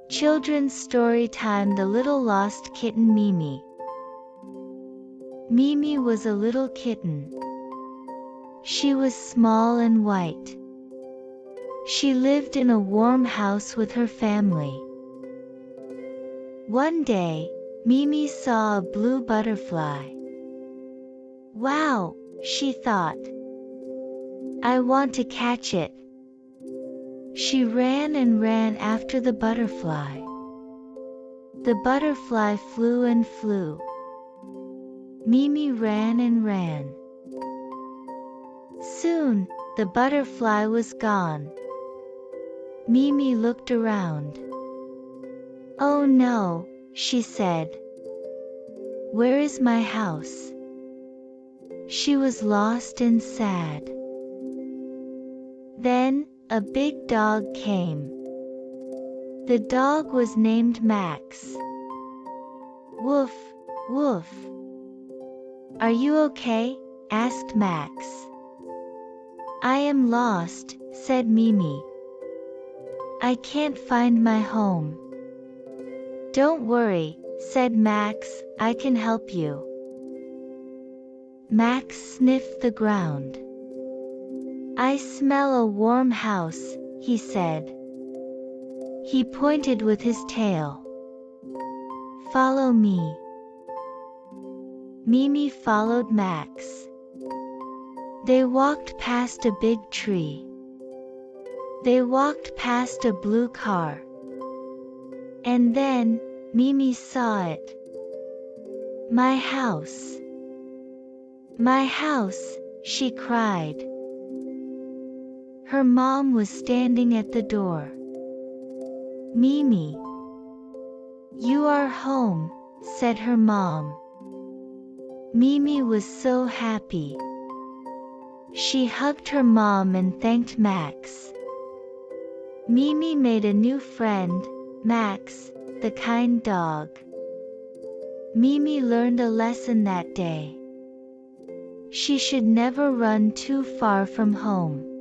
Children's story time. The Little Lost Kitten Mimi. Mimi was a little kitten. She was small and white. She lived in a warm house with her family. One day, Mimi saw a blue butterfly. Wow, she thought. I want to catch it. She ran and ran after the butterfly. The butterfly flew and flew. Mimi ran and ran. Soon, the butterfly was gone. Mimi looked around. Oh no, she said. Where is my house? She was lost and sad. Then, a big dog came. The dog was named Max. Woof, woof. Are you okay? Asked Max. I am lost, said Mimi. I can't find my home. Don't worry, said Max, I can help you. Max sniffed the ground. I smell a warm house, he said. He pointed with his tail. Follow me. Mimi followed Max. They walked past a big tree. They walked past a blue car. And then, Mimi saw it. My house. My house, she cried. Her mom was standing at the door. Mimi. You are home, said her mom. Mimi was so happy. She hugged her mom and thanked Max. Mimi made a new friend, Max, the kind dog. Mimi learned a lesson that day. She should never run too far from home.